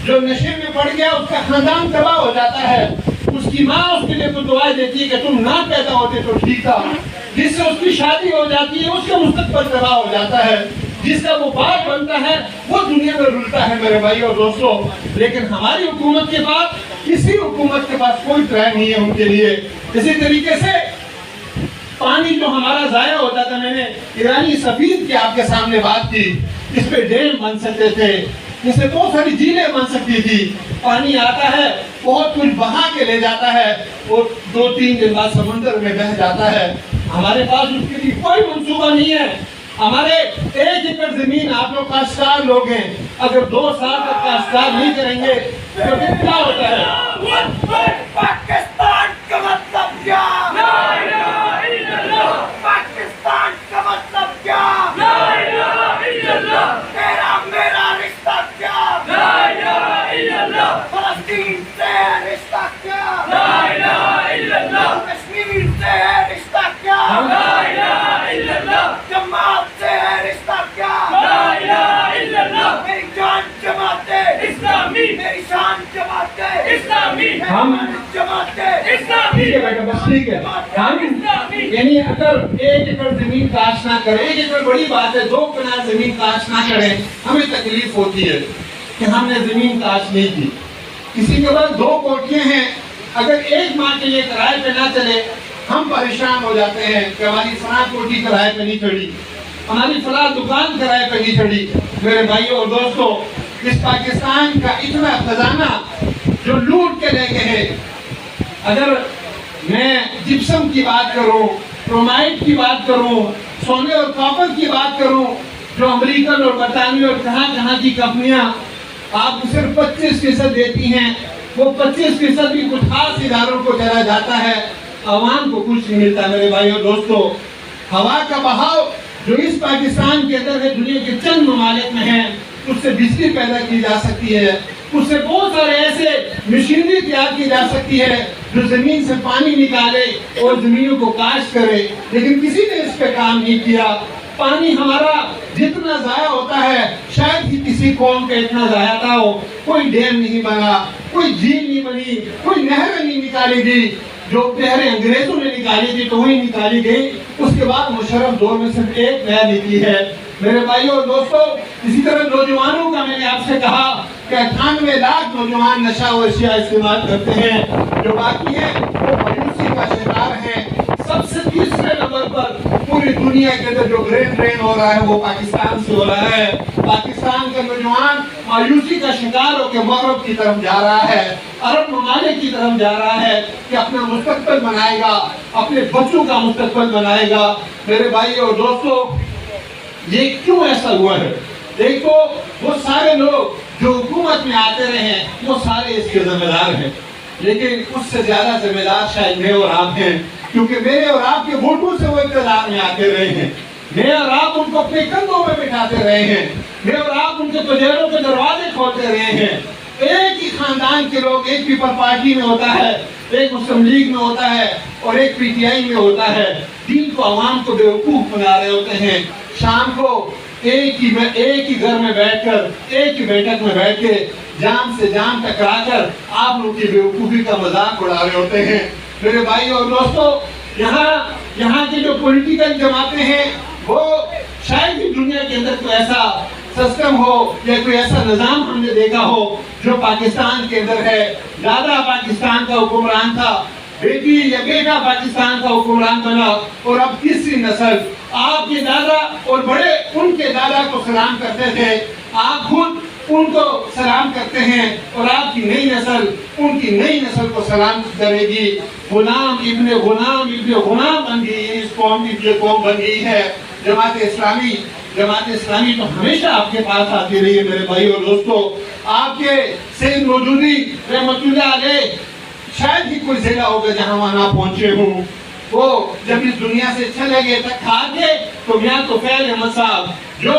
جو نشے میں پڑ گیا اس کا خاندان تباہ ہو جاتا ہے، اس کی ماں اس کے لیے تو دعائیں دیتی ہے کہ تم نہ پیدا ہوتے تو ٹھیک تھا، جس سے اس کی شادی ہو جاتی ہے اس کا مستقبل تباہ ہو جاتا ہے، جس کا وہ باپ بنتا ہے وہ دنیا میں رلتا ہے میرے بھائی اور دوستو۔ لیکن ہماری حکومت کے پاس، کسی حکومت کے پاس کوئی ٹرائب نہیں ہے ان کے لیے۔ اسی طریقے سے پانی جو ہمارا ضائع ہوتا تھا، میں نے ایرانی سفیر کی آپ کے سامنے بات کی، اس پہ ڈیم بن سکتے تھے، اس سے بہت ساری جھیلیں بن سکتی تھی۔ پانی آتا ہے بہت کچھ بہا کے لے جاتا ہے اور 2-3 دن بعد سمندر میں بہہ جاتا ہے۔ ہمارے پاس اس کے لیے کوئی منصوبہ نہیں ہے۔ ہمارے 1 ایکڑ زمین، آپ لوگ کاشتکار لوگ ہیں، اگر 2 سال تک کاشتکار نہیں کریں گے تو پھر کیا ہوتا ہے؟ پاکستان کا مطلب کیا؟ لا الہ الا اللہ۔ پاکستان کا مطلب کیا؟ لا الہ الا اللہ۔ تیرا میرا رشتہ کیا؟ لا الہ الا اللہ۔ فلسطین سے رشتہ کیا؟ لا الہ الا اللہ۔ کشمیر سے رشتہ کیا؟ لا الہ الا اللہ۔ جماعت سے رشتہ کیا؟ لا الہ الا اللہ۔ میری جان جماعت اسلامی، میری شان جماعت اسلامی، ہم جماعت ٹھیک ہے بیٹا، بس ٹھیک ہے۔ ہم یعنی اگر 1 ایکڑ زمین کاشت نہ کریں، 1 ایکڑ بڑی بات ہے، 2 کنال زمین کاشت نہ کریں، ہمیں تکلیف ہوتی ہے کہ ہم نے زمین کاشت نہیں کی۔ کسی کے پاس 2 کوٹھیاں ہیں، اگر 1 ماہ کے لیے کرائے پہ نہ چلے ہم پریشان ہو جاتے ہیں کہ ہماری فلاں کوٹھی کرائے پہ نہیں چڑھی، ہماری فلاں دکان کرائے پہ نہیں چڑھی۔ میرے بھائیوں اور دوستو، اس پاکستان کا اتنا خزانہ جو لوٹ کے لے گئے ہیں، اگر میں جپسم کی بات کروں، کرومائٹ کی بات کروں، سونے اور کاپر کی بات کروں، جو امریکن اور برطانوی اور کہاں کی کمپنیاں آپ کو صرف 25% دیتی ہیں، وہ 25% بھی کچھ خاص اداروں کو چلا جاتا ہے، عوام کو کچھ نہیں ملتا۔ میرے بھائی اور دوستو، ہوا کا بہاؤ جو اس پاکستان کے اندر ہے، دنیا کے چند ممالک میں ہے، اس سے بجلی پیدا کی جا سکتی ہے، اس سے بہت سارے ایسے مشینری تیار کی جا سکتی ہے جو زمین سے پانی نکالے اور زمینوں کو کاشت کرے، لیکن کسی نے اس پہ کام نہیں کیا۔ پانی ہمارا جتنا ضائع ہوتا ہے شاید ہی کسی قوم کا اتنا ضائع نہ ہو۔ کوئی ڈیم نہیں بنا، کوئی جھیل نہیں بنی، کوئی نہر نہیں نکالی گئی۔ جو نہریں انگریزوں نے نکالی تھی تو وہی نکالی گئی، اس کے بعد مشرف دور میں صرف 1 نہر نکلی ہے۔ میرے بھائیوں اور دوستو، اسی طرح نوجوانوں کا میں نے آپ سے کہا کہ 98 لاکھ نوجوان نشہ و اشیاء استعمال کرتے ہیں، جو باقی ہیں وہ مایوسی کا شکار ہیں۔ سب سے تیسرے نمبر پر پوری دنیا کے اندر جو برین ڈرین ہو رہا ہے وہ پاکستان سے ہو رہا ہے۔ پاکستان کا نوجوان مایوسی کا شکار ہو کے مغرب کی طرف جا رہا ہے، عرب ممالک کی طرف جا رہا ہے کہ اپنا مستقبل بنائے گا، اپنے بچوں کا مستقبل بنائے گا۔ میرے بھائی اور دوستو، یہ کیوں ایسا ہوا ہے؟ دیکھو، وہ سارے لوگ جو حکومت میں آتے رہے ہیں وہ سارے اس کے ذمہ دار ہیں، لیکن اس سے زیادہ ذمہ دار شاید میں اور آپ ہیں، کیونکہ میرے اور آپ کے ووٹوں سے وہ اقتدار میں آتے رہے ہیں، میں اور آپ ان کو اپنے کندھوں میں بٹھاتے رہے ہیں، میں اور آپ ان کے پجیروں کے دروازے کھولتے رہے ہیں۔ ایک ہی خاندان کے لوگ ایک پیپل پارٹی میں ہوتا ہے، ایک مسلم لیگ میں ہوتا ہے اور ایک پی ٹی آئی میں ہوتا ہے، دین کو عوام کو بیوقوف بنا رہے ہوتے ہیں۔ شام کو ایک ہی گھر میں بیٹھ کر، ایک ہی بیٹھک میں بیٹھ کے جان سے جان ٹکرا کر آپ لوگ کی بیوقوفی کا مذاق اڑا رہے ہوتے ہیں۔ میرے بھائی اور دوستو، یہاں کی جو پولیٹیکل جماعتیں ہیں وہ شاید ہی دنیا کے اندر کوئی ایسا سسٹم ہو یا کوئی ایسا نظام ہم نے دیکھا ہو جو پاکستان کے اندر ہے۔ دادا پاکستان کا حکمران تھا، بیٹی یا بیٹا پاکستان کا حکمران بنا، اور اب تیسری نسل، آپ کے دادا اور بڑے ان کے دادا کو سلام کرتے تھے، آپ خود ان کو سلام کرتے ہیں، اور آپ کی نئی نسل ان کی نئی نسل کو سلام کرے گی۔ غلام ابن غلام ابن غلام بن گئی اس قوم کی، جو قوم بن گئی ہے۔ جماعت اسلامی جماعت اسلامی تو ہمیشہ آپ کے پاس آتی رہی ہے میرے بھائی اور دوستو. آپ کے سید مودودی رحمت اللہ علیہ شاید ہی کوئی ضلع ہوگا جہاں وہاں نہ پہنچے ہوں. وہ جب اس دنیا سے چلے گئے تک کھا کے تو میاں طفیل احمد صاحب جو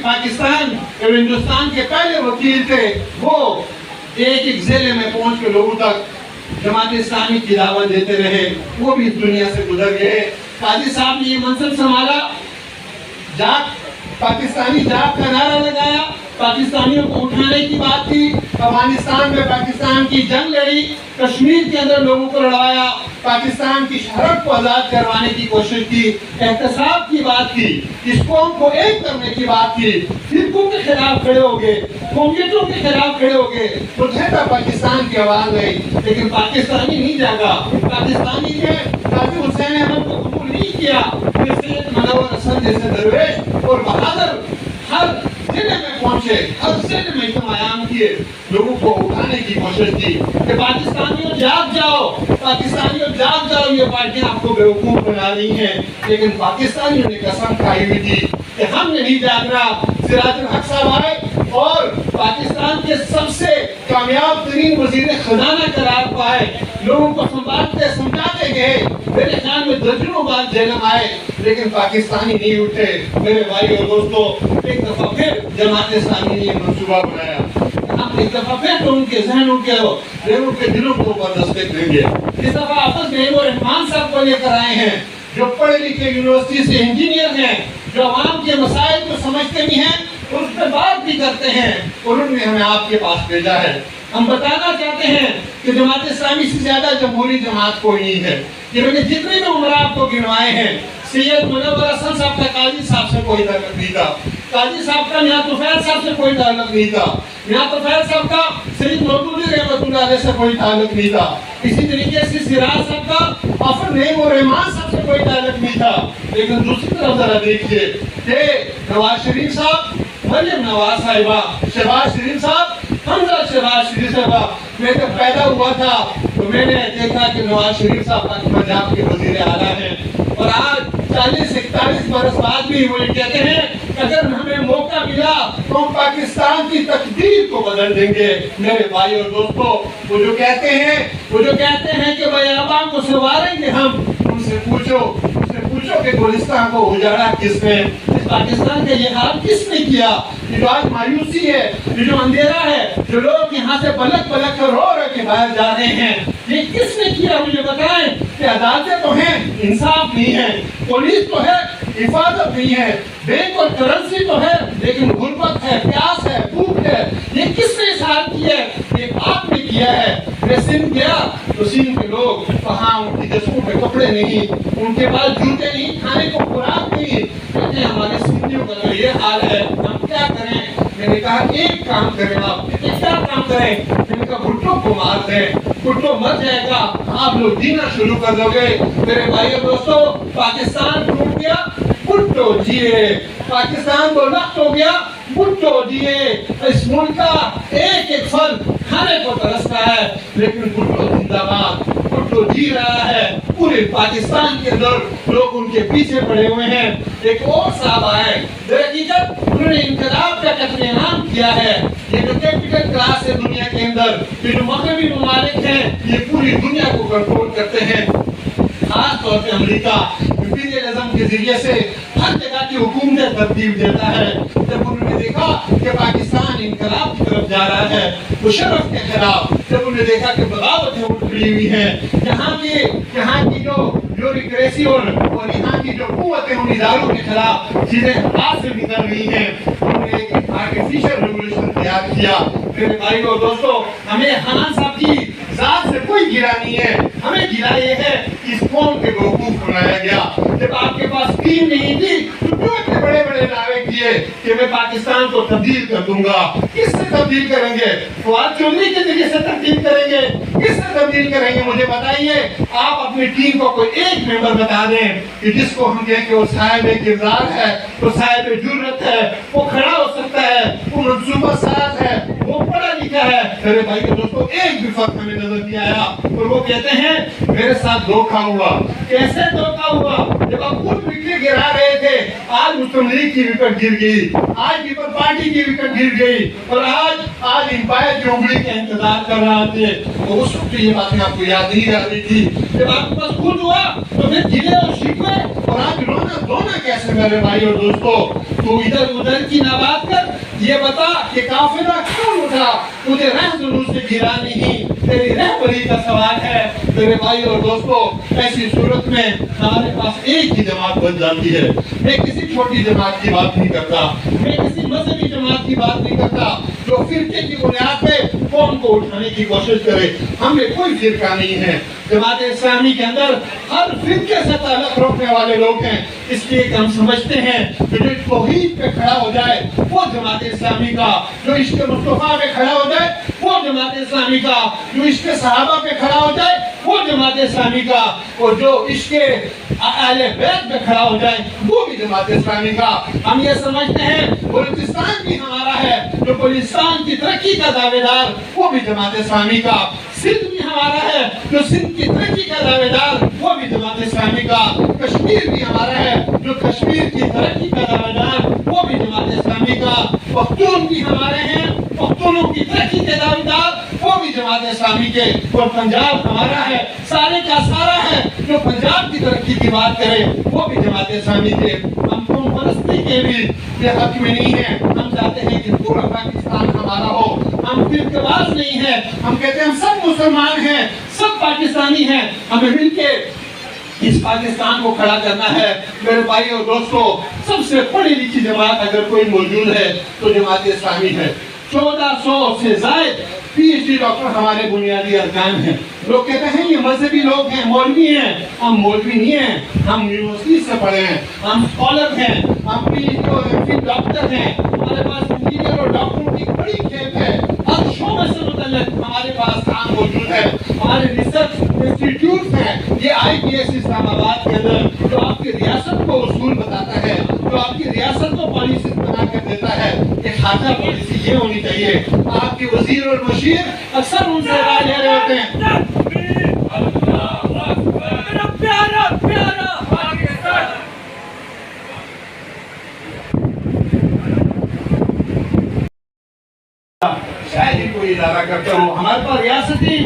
پاکستان اور ہندوستان کے پہلے وکیل تھے وہ ایک ضلع میں پہنچ کے لوگوں تک جماعت اسلامی کی دعوت دیتے رہے. وہ بھی اس دنیا سے گزر گئے. قاضی صاحب نے یہ منصب سنبھالا, پاکستانی جاگ کا نعرہ لگایا, پاکستانیوں کو اٹھانے کی بات کی, افغانستان میں پاکستان کی جنگ لڑی, کشمیر کے اندر لوگوں کو لڑوایا, پاکستان کی شہرت کو آزاد کروانے کی کوشش کی, احتساب کی بات کی, اس قوم کو ایک کرنے کی بات کی, فرقوں کے خلاف کھڑے ہو گئے, قومیتوں کے خلاف کھڑے ہو گئے. تو کہتا پاکستان کی آواز آئی, لیکن پاکستانی نہیں جاگا. پاکستانی نے قاضی حسین احمد کو قبول نہیں کیا. سید منور حسن جیسے درویش اور بہادر ہر ضلع میں پہنچے, ہر ضلع میں اجتماعات کیے, لوگوں کو اٹھانے کی کوشش کی کہ پاکستانیوں جاگ جاؤ, پاکستانیوں جاگ جاؤ, یہ پارٹیاں آپ کو بیوقوف بنا رہی ہیں. لیکن پاکستانیوں نے قسم کھائی ہوئی تھی کہ ہم نے نہیں جاگنا. سراج الحق صاحب آئے اور پاکستان کے سب سے کامیاب ترین وزیر خزانہ قرار پائے, لوگوں کو سمجھاتے سمجھاتے گئے. میرے خیال میں درجنوں بار جیلم آئے, لیکن پاکستانی نہیں اٹھے. میرے بھائی اور دوستو, ایک دفعہ پھر جماعت اسلامی نے یہ منصوبہ بنایا. ہم ایک دفعہ پھر تو ان کے ذہنوں کے لوگوں کے دلوں کو اوپر دستک دیں گے. اس دفعہ حافظ نعیم الرحمان صاحب کو لے کر آئے ہیں, جو پڑھے لکھے یونیورسٹی سے انجینئر ہیں, جو عوام کے مسائل کو سمجھتے بھی ہیں اور اس پہ بات بھی کرتے ہیں, اور انہوں نے ہمیں آپ کے پاس بھیجا ہے. ہم بتانا چاہتے ہیں کہ جماعت اسلامی سے زیادہ جمہوری جماعت کوئی نہیں ہے. یہ میں نے جتنے بھی عمرہ آپ کو گنوائے ہیں, سید منور حسن صاحب کا قاضی صاحب سے کوئی تعلق نہیں تھا, قاضی صاحب کا میاں طفیل صاحب سے کوئی تعلق نہیں تھا, میاں طفیل صاحب کا سید مودودی رحمت اللہ علیہ سے کوئی تعلق نہیں تھا, اسی طریقے سے سراج صاحب کا حافظ نعیم الرحمان صاحب سے کوئی تعلق نہیں تھا. لیکن دوسری طرف ذرا دیکھیے کہ نواز شریف صاحب, مریم نواز صاحبہ, شہباز شریف صاحب, حمزہ شہباز شریف صاحبہ. میں جب پیدا ہوا تھا تو میں نے دیکھا کہ نواز شریف صاحب پنجاب کے وزیر اعلیٰ ہیں, اور آج 40-41 برس بعد بھی وہ کہتے ہیں کہ اگر ہمیں موقع ملا تو ہم پاکستان کی تقدیر کو بدل دیں گے. میرے بھائی اور دوستو, وہ جو کہتے ہیں کہ بھائی عوام کو سنواریں گے ہم, ان سے پوچھو کہ گلستان کو اجاڑا کس نے, اس پاکستان کا یہ حال کس نے کیا؟ یہ جو آج مایوسی ہے, یہ جو اندھیرا ہے, جو لوگ یہاں سے پلک پلک کر رو کے باہر جا رہے ہیں, یہ کس نے کیا؟ مجھے بتائیں. کہ عدالتیں تو ہیں, انصاف نہیں ہے, پولیس تو ہے, حفاظت نہیں ہے, بینک اور کرنسی تو ہے, لیکن غربت ہے, پیاس ہے, بھوک ہے. یہ کس نے اس حال کیا ہے؟ یہ آپ نے کیا ہے. میں سندھ گیا تو سندھ کے لوگ وہاں ان کی جسموں پہ کپڑے نہیں, ان کے پاس جوتے نہیں, کھانے کو خوراک نہیں. کہتے ہیں ہمارے سندھیوں کا تو یہ حال ہے, ہم کیا کریں؟ میں نے کہا ایک کام کریں آپ. کیا کام کریں؟ میں نے کہا بھٹو کو مار دیں, بھٹو مر جائے گا, آپ لوگ جینا شروع کر دو گے. میرے بھائی اور دوستو, پاکستان ٹوٹ گیا, بھٹو جیے. پاکستان کو نقص ہو گیا, بھٹو جیے. اس ملک کا ایک ایک فرد کھانے کو ترستا ہے, لیکن بھٹو زندہ باد, بھٹو جی رہا ہے. پورے پاکستان کے اندر لوگ ان کے پیچھے پڑے ہوئے ہیں. ایک اور صاحب آئے, در حقیقت انہوں نے انقلاب کا قتل عام کیا ہے. یہ جو کیپٹل کلاس ہے دنیا کے اندر, یہ جو مغربی ممالک ہیں, یہ پوری دنیا کو کنٹرول کرتے ہیں, خاص طور پہ امریکا امپیریلزم کے ذریعے سے ہر جگہ کی حکومتیں ترتیب دیتا ہے. جب انہوں نے دیکھا کہ پاکستان انقلاب کی طرف جا رہا ہے, مشرف کے خلاف, جب انہوں نے دیکھا کہ بغاوتیں اٹھ کھڑی ہوئی ہیں, یہاں کی جو بیوروکریسی اور یہاں کی جو قوتیں ان اداروں کے خلاف چیزیں ہاتھ سے نکل رہی ہیں, انہوں نے ایک آرٹیفیشل ریولوشن تیار کیا. میرے بھائی اور دوستو, ہمیں خان صاحب کی ذات سے کوئی گرا نہیں ہے, ہمیں گرا یہ ہے کہ اس قوم کے بیوقوف بنایا گیا. جب آپ کے پاس ٹیم نہیں تھی تو کیوں اتنے بڑے بڑے دعوے کیے کہ میں پاکستان کو تبدیل کر دوں گا؟ کس سے تبدیل کریں گے؟ فواد چودھری کے ذریعے سے تبدیل کریں گے؟ کس سے تبدیل کریں گے؟ مجھے بتائیے. آپ اپنی ٹیم کو کوئی ایک ممبر بتا دیں کہ جس کو ہم کہیں کہ وہ صاحب کردار ہے, وہ صاحب جرأت ہے, وہ کھڑا ہو سکتا ہے, وہ منصوبہ ساز ہے, وہ پڑھا لکھا ہے. میرے بھائی دوستو, ایک بھی فرق ہمیں نظر نہیں آیا. اور وہ کہتے ہیں میرے ساتھ دھوکہ ہوا, کیسے دھوکہ ہوا؟ جب آپ خود وکٹ گرا رہے تھے، آج مسلم لیگ کی وکٹ گر گئی، آج پیپل پارٹی کی وکٹ گر گئی، اور آج امپائر کی انگلی کا انتظار کر رہا تھے. تو اس وقت یہ باتیں آپ کو یاد نہیں آ رہی تھی. جب آپ کے پاس خود ہوا تو پھر گلے اور شکوے اور آج رونا کیسے میرے بھائی اور دوستو؟ تو ادھر ادھر کی نہ بات کر، یہ بتا کہ قافلہ کیوں اٹھا؟ تجھے رہ ضرور سے گرا نہیں، تیری رہبری کا سوال ہے میرے بھائی اور دوستو. ایسی صورت میں ہمارے پاس ایک ہی جماعت بن جاتی ہے. میں کسی چھوٹی جماعت کی بات نہیں کرتا، میں کسی مذہبی جماعت کی بات نہیں کرتا جو فرقے کی بنیاد پہ قوم کو اٹھانے کی کوشش کرے. ہم میں کوئی فرقہ نہیں ہے. جماعت اسلامی کے اندر ہر فرقے سے تعلق رکھنے والے لوگ ہیں. اس لیے کہ ہم سمجھتے ہیں کہ جو توحید پہ کھڑا ہو جائے وہ جماعت اسلامی کا، جو عشق مصطفیٰ پہ کھڑا ہو جائے وہ جماعت اسلامی کا، جو عشق صحابہ پہ کھڑا ہو جائے وہ جماعت اسلامی کا، اور جو عشق اہل بیت پہ کھڑا ہو جائے وہ بھی جماعت اسلامی کا. ہم یہ سمجھتے ہیں بلوچستان بھی ہمارا ہے، جو بلوچستان کی ترقی کا دعوے دار وہ بھی جماعت اسلامی کا. سندھ بھی ہمارا ہے، جو سندھ کی ترقی کا دعوے دار وہ بھی جماعت اسلامی کا. کشمیر بھی ہمارا ہے، جو کشمیر کی ترقی کا دعوے دار وہ بھی جماعت اسلامی کا. پختون بھی ہمارے ہیں، پختونوں کی ترقی کے دعوے دار وہ بھی جماعت اسلامی کے. اور پنجاب ہمارا ہے، سارے کا سارا ہے، جو پنجاب کی ترقی کی بات کرے وہ بھی جماعت اسلامی کے. ہم قوم پرستی کے بھی یہ حق میں نہیں ہیں. ہم چاہتے ہیں کہ پورا پاکستان ہمارا ہو. ہم فرقے باز نہیں ہیں. ہم کہتے ہیں ہم سب مسلمان ہیں، سب پاکستانی ہیں. ہمیں مل کے اس پاکستان کو کھڑا کرنا ہے. میرے بھائی اور دوستو، سب سے پڑھی لکھی جماعت اگر کوئی موجود ہے تو جماعت اسلامی ہے. 1400 سے زائد پی ایچ ڈی ڈاکٹر ہمارے بنیادی ارکان ہیں. لوگ کہتے ہیں یہ مذہبی لوگ ہیں، مولوی ہیں. ہم مولوی نہیں ہیں، ہم یونیورسٹی سے پڑھے ہیں، ہم اسکالر ہیں، ہم پی ایچ ڈی اور ایم فل ڈاکٹر ہیں. ہمارے پاس انجینئر اور ڈاکٹروں کی بڑی کھیپ ہے. ہر شعبے سے متعلق ہمارے پاس کام موجود ہے. ہمارے ریسرچ انسٹیٹیوٹ ہیں. یہ آئی پی ایس اسلام آباد کے اندر جو آپ کی ریاست کو اصول بتاتا ہے، جو آپ کی ریاست کو پالیسی بنا کر دیتا ہے، یہ خاصا پالیسی یہ ہونی چاہیے. آپ کے وزیر اور مشیر اکثر ان سے رائے لے رہے ہوتے ہیں. میرا پیارا پاکستان. شاید ہی کوئی ادارہ کرتا ہو. ہمارے پاس ریاستی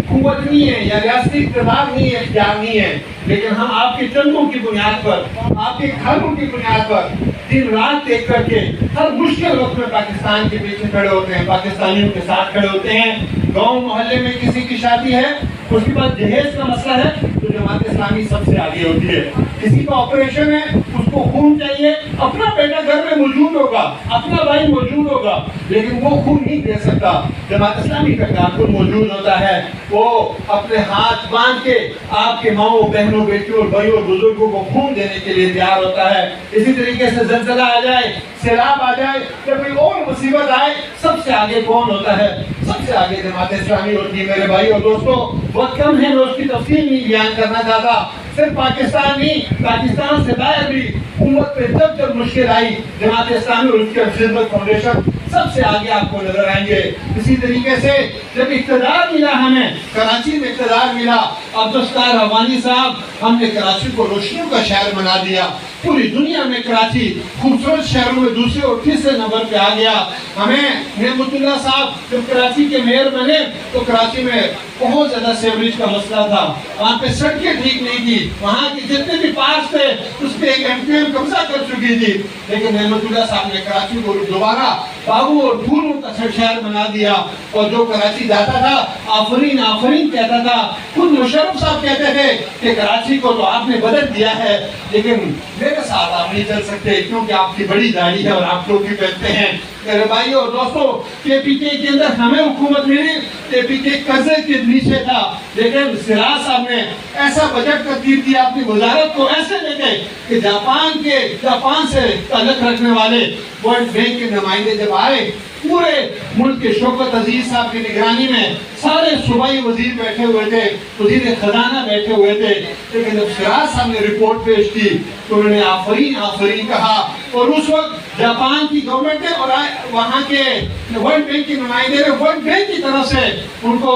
قوت نہیں ہے یا ریاستی اقتدار نہیں ہے، اختیار نہیں ہے، لیکن ہم آپ کے چندوں کی بنیاد پر، آپ کے گھروں کی بنیاد پر دن رات دیکھ کر کے ہر مشکل وقت میں پاکستان کے پیچھے کھڑے ہوتے ہیں، پاکستانیوں کے ساتھ کھڑے ہوتے ہیں. گاؤں محلے میں کسی کی شادی ہے، اس کے بعد جہیز کا مسئلہ ہے تو جماعت اسلامی سب سے آگے ہوتی ہے. کسی کا آپریشن ہے، اس کو خون چاہیے، اپنا بیٹا گھر میں موجود ہوگا، اپنا بھائی موجود ہوگا، لیکن وہ خون نہیں دے سکتا. جماعت اسلامی کا کارکن موجود ہوتا ہے، وہ اپنے ہاتھ باندھ کے آپ کے ماؤں بہنوں بیٹیوں بھائیوں اور بزرگوں کو خون دینے کے لیے تیار ہوتا ہے. اسی طریقے سے زلزلہ آ جائے، سیلاب آ جائے، جب کوئی اور مصیبت آئے، سب سے آگے کون ہوتا ہے؟ سب سے آگے جماعت اسلامی ہوتی ہے. میرے بھائی اور دوستو، وقت کم ہے، میں اس کی تفصیل نہیں بیان کرنا چاہتا. صرف پاکستان نہیں، پاکستان سے باہر بھی امت پہ جب مشکل آئی، جماعت اسلامی اور اس کے خدمت فاؤنڈیشن سب سے آگے آپ کو نظر آئیں گے. اسی طریقے سے جب اقتدار ملا، ہمیں کراچی میں اقتدار ملا، عبدالستار روانی صاحب، ہم نے کراچی کو روشنیوں کا شہر بنا دیا. پوری دنیا میں کراچی خوبصورت شہروں میں دوسرے اور تیسرے نمبر پہ آ گیا. ہمیں نعمت اللہ صاحب جب کراچی کے میئر بنے تو کراچی میں بہت زیادہ سیوریج کا مسئلہ تھا، وہاں پہ سڑکیں ٹھیک نہیں تھی، وہاں کے جتنے بھی پارکس تھے اس پہ ایک ایم کیو ایم قبضہ کر چکی تھی. لیکن نعمت اللہ صاحب نے کراچی کو دوبارہ باغوں اور پھولوں کا شہر بنا دیا، اور جو کراچی جاتا تھا آفرین آفرین کہتا تھا. خود مشرف صاحب کہتے تھے کہ کراچی کو تو آپ نے بدل دیا ہے، لیکن میرے ساتھ آپ نہیں چل سکتے کیونکہ آپ کی بڑی داڑھی ہے اور آپ ٹوپی پہنتے ہیں. میرے بھائی اور دوستو، کے پی کے اندر ہمیں حکومت ملی، کے پی کے قرضے کے نیچے تھا، لیکن سراج صاحب نے ایسا بجٹ ترتیب دیا اپنی وزارت کو ایسے لے گئے کہ جاپان سے تعلق رکھنے والے ورلڈ بینک کے نمائندے جب آئے، پورے ملک کے شوکت عزیز صاحب کی نگرانی میں سارے صوبائی وزیر بیٹھے ہوئے تھے، وزیر خزانہ بیٹھے ہوئے تھے، لیکن جب سراج صاحب نے رپورٹ پیش کی تو انہوں نے آفرین آفرین کہا. اور اس وقت جاپان کی گورنمنٹ نے اور وہاں کے ورلڈ بینک کے نمائندے نے ورلڈ بینک کی طرف سے ان کو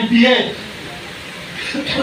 MPA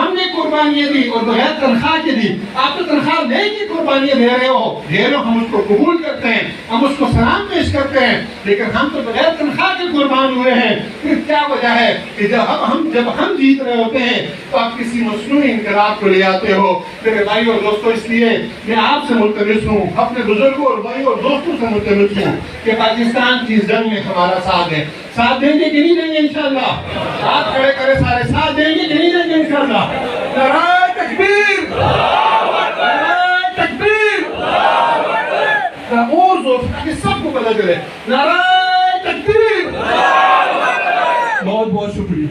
ہم نے قربانیاں دی اور بغیر تنخواہ کے دی. آپ تو تنخواہ لے کے قربانیاں دے رہے ہو, ہم اس کو قبول کرتے ہیں, ہم اس کو سلام پیش کرتے ہیں, لیکن ہم تو بغیر تنخواہ کے قربان ہوئے ہیں. پھر کیا وجہ ہے کہ جب ہم جیت رہے ہوتے ہیں تو آپ کسی مصنوعی انقلاب کو لے آتے ہو؟ میرے بھائی اور دوستوں, اس لیے میں آپ سے ملتمس ہوں, اپنے بزرگوں اور بھائی اور دوستوں سے ملتمس ہوں کہ پاکستان کی اس جنگ میں ہمارا ساتھ دیں. ساتھ دیں گے کہ نہیں دیں گے انشاءاللہ؟ ہاتھ کھڑے کرے سارے, ساتھ دیں گے کہ نہیں دیں گے انشاءاللہ؟ نعرہ تکبیر, نعرہ تکبیر, اور زور سے سب کو پتہ چلے, نعرہ تکبیر. بہت بہت شکریہ.